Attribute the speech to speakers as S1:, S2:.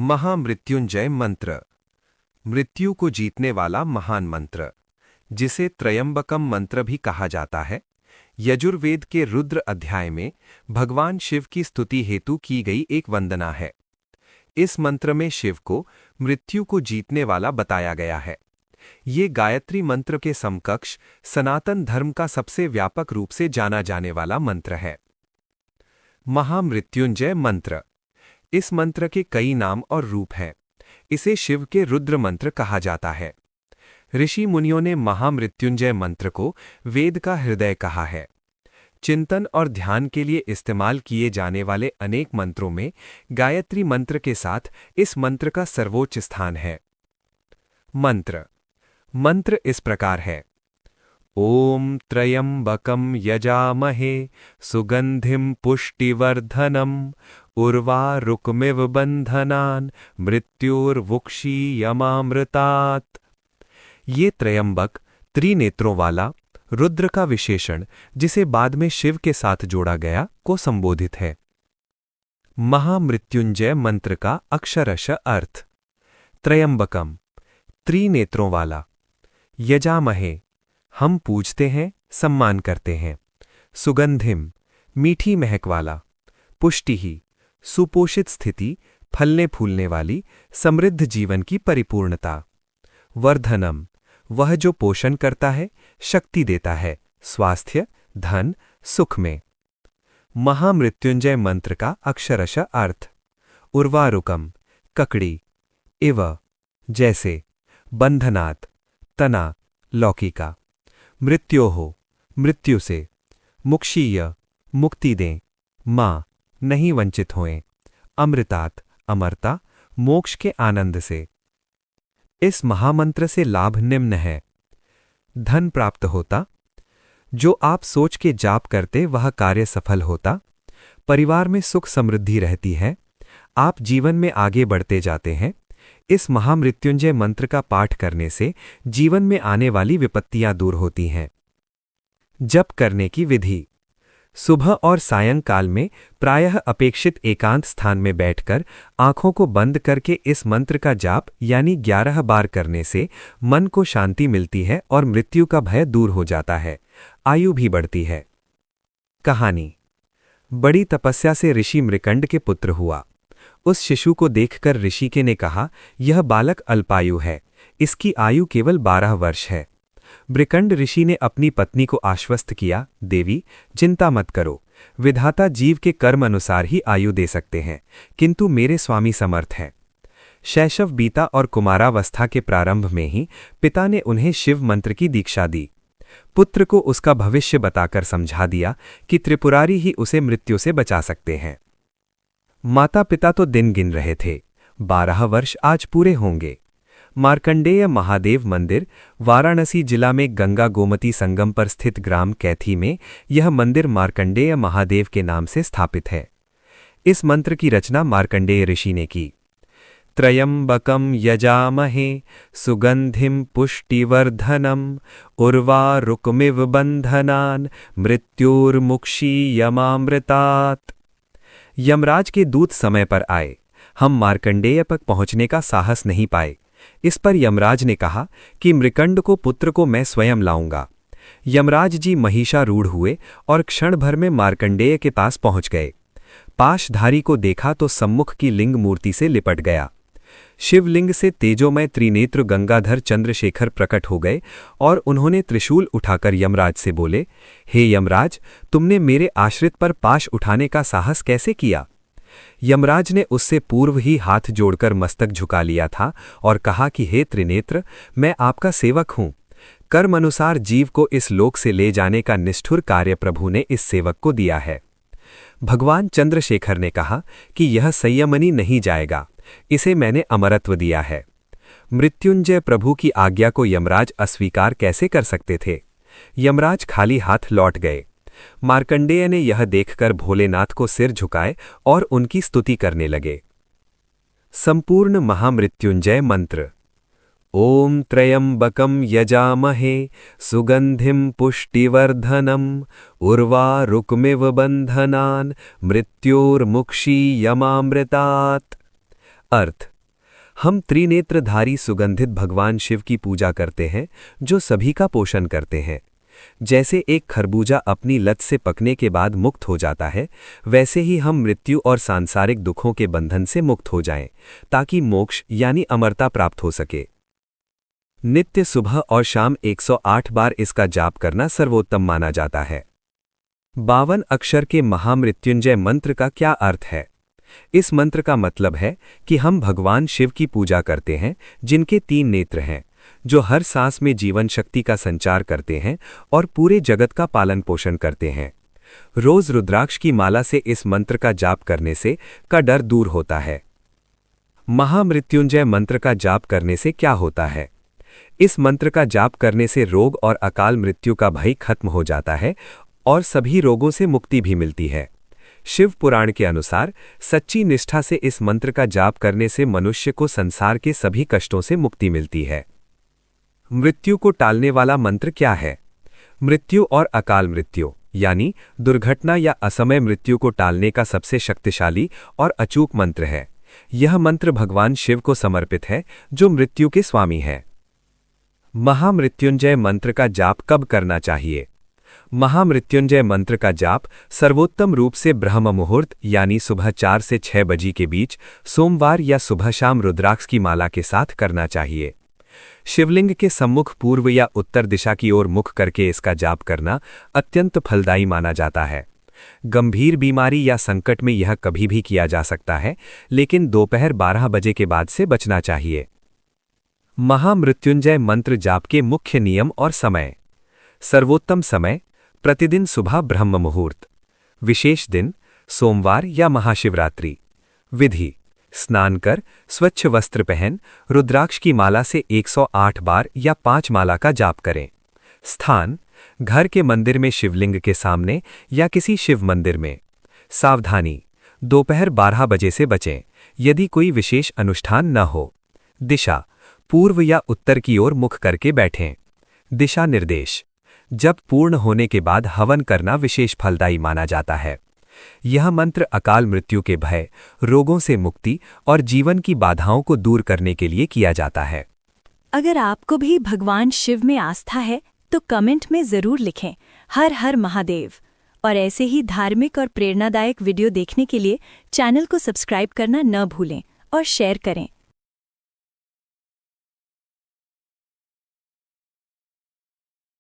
S1: महामृत्युंजय मंत्र। मृत्यु को जीतने वाला महान मंत्र, जिसे त्रयंबकम मंत्र भी कहा जाता है, यजुर्वेद के रुद्र अध्याय में भगवान शिव की स्तुति हेतु की गई एक वंदना है। इस मंत्र में शिव को मृत्यु को जीतने वाला बताया गया है। ये गायत्री मंत्र के समकक्ष सनातन धर्म का सबसे व्यापक रूप से जाना जाने वाला मंत्र है। महामृत्युंजय मंत्र। इस मंत्र के कई नाम और रूप हैं। इसे शिव के रुद्र मंत्र कहा जाता है। ऋषि मुनियों ने महामृत्युंजय मंत्र को वेद का हृदय कहा है। चिंतन और ध्यान के लिए इस्तेमाल किए जाने वाले अनेक मंत्रों में गायत्री मंत्र के साथ इस मंत्र का सर्वोच्च स्थान है। मंत्र इस प्रकार है। ओम त्रयंबकम यजामहे सुगंधिम पुष्टिवर्धनम उर्वारुकमिव बंधनान मृत्युर्वुक्षीयमामृतात्। ये त्रयंबक त्रिनेत्रों वाला रुद्र का विशेषण, जिसे बाद में शिव के साथ जोड़ा गया, को संबोधित है। महामृत्युंजय मंत्र का अक्षरश अर्थ। त्रयंबकम त्रिनेत्रों वाला, यजामहे हम पूजते हैं, सम्मान करते हैं, सुगंधिम मीठी महक वाला, पुष्टि सुपोषित स्थिति, फलने फूलने वाली, समृद्ध जीवन की परिपूर्णता, वर्धनम वह जो पोषण करता है, शक्ति देता है, स्वास्थ्य, धन, सुख में। महामृत्युंजय मंत्र का अक्षरश अर्थ। उर्वारुकम ककड़ी, इव जैसे, बंधनात् तना लौकिका, मृत्योहो मृत्यु से, मुक्षीय मुक्ति दें, मां नहीं वंचित होएं, अमृतात् अमरता मोक्ष के आनंद से। इस महामंत्र से लाभ निम्न है। धन प्राप्त होता, जो आप सोच के जाप करते वह कार्य सफल होता, परिवार में सुख समृद्धि रहती है, आप जीवन में आगे बढ़ते जाते हैं। इस महामृत्युंजय मंत्र का पाठ करने से जीवन में आने वाली विपत्तियां दूर होती हैं। जप करने की विधि। सुबह और सायंकाल में प्रायः अपेक्षित एकांत स्थान में बैठकर आंखों को बंद करके इस मंत्र का जाप यानी 11 बार करने से मन को शांति मिलती है और मृत्यु का भय दूर हो जाता है, आयु भी बढ़ती है। कहानी। बड़ी तपस्या से ऋषि मृकंड के पुत्र हुआ। उस शिशु को देखकर ऋषिके ने कहा, यह बालक अल्पायु है, इसकी आयु केवल 12 वर्ष है। मृकंड ऋषि ने अपनी पत्नी को आश्वस्त किया, देवी चिंता मत करो, विधाता जीव के कर्म अनुसार ही आयु दे सकते हैं, किंतु मेरे स्वामी समर्थ हैं। शैशव बीता और कुमारावस्था के प्रारंभ में ही पिता ने उन्हें शिव मंत्र की दीक्षा दी। पुत्र को उसका भविष्य बताकर समझा दिया कि त्रिपुरारी ही उसे मृत्यु से बचा सकते हैं। माता पिता तो दिन गिन रहे थे, 12 वर्ष आज पूरे होंगे। मार्कंडेय महादेव मंदिर वाराणसी जिला में गंगा गोमती संगम पर स्थित ग्राम कैथी में यह मंदिर मार्कंडेय महादेव के नाम से स्थापित है। इस मंत्र की रचना मार्कंडेय ऋषि ने की। त्रयंबकम यजामहे सुगंधिम पुष्टिवर्धनम उर्वारुकमिव बंधनान मृत्युर्मुक्षीयमामृतात्। यमराज के दूत समय पर आए, हम मार्कंडेय तक पहुंचने का साहस नहीं पाए। इस पर यमराज ने कहा कि मृकंड को पुत्र को मैं स्वयं लाऊंगा। यमराज जी महिषारूढ़ हुए और क्षण भर में मार्कंडेय के पास पहुंच गए। पाशधारी को देखा तो सम्मुख की लिंग मूर्ति से लिपट गया। शिवलिंग से तेजोमय त्रिनेत्र गंगाधर चंद्रशेखर प्रकट हो गए और उन्होंने त्रिशूल उठाकर यमराज से बोले, हे यमराज, तुमने मेरे आश्रित पर पाश उठाने का साहस कैसे किया? यमराज ने उससे पूर्व ही हाथ जोड़कर मस्तक झुका लिया था और कहा कि हे त्रिनेत्र, मैं आपका सेवक हूं। कर्म अनुसार जीव को इस लोक से ले जाने का निष्ठुर कार्य प्रभु ने इस सेवक को दिया है। भगवान चंद्रशेखर ने कहा कि यह संयमनी नहीं जाएगा, इसे मैंने अमरत्व दिया है। मृत्युंजय प्रभु की आज्ञा को यमराज अस्वीकार कैसे कर सकते थे? यमराज खाली हाथ लौट गए। मार्कंडेय ने यह देखकर भोलेनाथ को सिर झुकाए और उनकी स्तुति करने लगे। संपूर्ण महामृत्युंजय मंत्र। ओम त्रयंबकम यजामहे सुगंधिम पुष्टिवर्धनम उर्वारुकमिव बंधनान मृत्योर्मुक्षीयमामृतात्। अर्थ। हम त्रिनेत्रधारी सुगंधित भगवान शिव की पूजा करते हैं जो सभी का पोषण करते हैं। जैसे एक खरबूजा अपनी लत से पकने के बाद मुक्त हो जाता है, वैसे ही हम मृत्यु और सांसारिक दुखों के बंधन से मुक्त हो जाएं, ताकि मोक्ष यानी अमरता प्राप्त हो सके। नित्य सुबह और शाम 108 बार इसका जाप करना सर्वोत्तम माना जाता है। 52 अक्षर के महामृत्युंजय मंत्र का क्या अर्थ है? इस मंत्र का मतलब है कि हम भगवान शिव की पूजा करते हैं जिनके 3 नेत्र हैं, जो हर सांस में जीवन शक्ति का संचार करते हैं और पूरे जगत का पालन पोषण करते हैं। रोज रुद्राक्ष की माला से इस मंत्र का जाप करने से का डर दूर होता है। महामृत्युंजय मंत्र का जाप करने से क्या होता है? इस मंत्र का जाप करने से रोग और अकाल मृत्यु का भय खत्म हो जाता है और सभी रोगों से मुक्ति भी मिलती है। शिव पुराण के अनुसार सच्ची निष्ठा से इस मंत्र का जाप करने से मनुष्य को संसार के सभी कष्टों से मुक्ति मिलती है। मृत्यु को टालने वाला मंत्र क्या है? मृत्यु और अकाल मृत्यु यानी दुर्घटना या असमय मृत्यु को टालने का सबसे शक्तिशाली और अचूक मंत्र है। यह मंत्र भगवान शिव को समर्पित है, जो मृत्यु के स्वामी हैं। महामृत्युंजय मंत्र का जाप कब करना चाहिए? महामृत्युंजय मंत्र का जाप सर्वोत्तम रूप से ब्रह्म मुहूर्त यानी सुबह 4 से 6 बजे के बीच सोमवार या सुबह शाम रुद्राक्ष की माला के साथ करना चाहिए। शिवलिंग के सम्मुख पूर्व या उत्तर दिशा की ओर मुख करके इसका जाप करना अत्यंत फलदायी माना जाता है। गंभीर बीमारी या संकट में यह कभी भी किया जा सकता है, लेकिन दोपहर 12 बजे के बाद से बचना चाहिए। महामृत्युंजय मंत्र जाप के मुख्य नियम और समय। सर्वोत्तम समय प्रतिदिन सुबह ब्रह्म मुहूर्त। विशेष दिन सोमवार या महाशिवरात्रि। विधि: स्नान कर स्वच्छ वस्त्र पहन रुद्राक्ष की माला से 108 बार या 5 माला का जाप करें। स्थान: घर के मंदिर में शिवलिंग के सामने या किसी शिव मंदिर में। सावधानी: दोपहर 12 बजे से बचें, यदि कोई विशेष अनुष्ठान न हो। दिशा: पूर्व या उत्तर की ओर मुख करके बैठें। दिशा निर्देश: जब पूर्ण होने के बाद हवन करना विशेष फलदायी माना जाता है। यह मंत्र अकाल मृत्यु के भय, रोगों से मुक्ति और जीवन की बाधाओं को दूर करने के लिए किया जाता है।
S2: अगर आपको भी भगवान शिव में आस्था है तो कमेंट में जरूर लिखें हर हर महादेव। और ऐसे ही धार्मिक और प्रेरणादायक वीडियो देखने के लिए चैनल को सब्सक्राइब करना न भूलें और शेयर करें।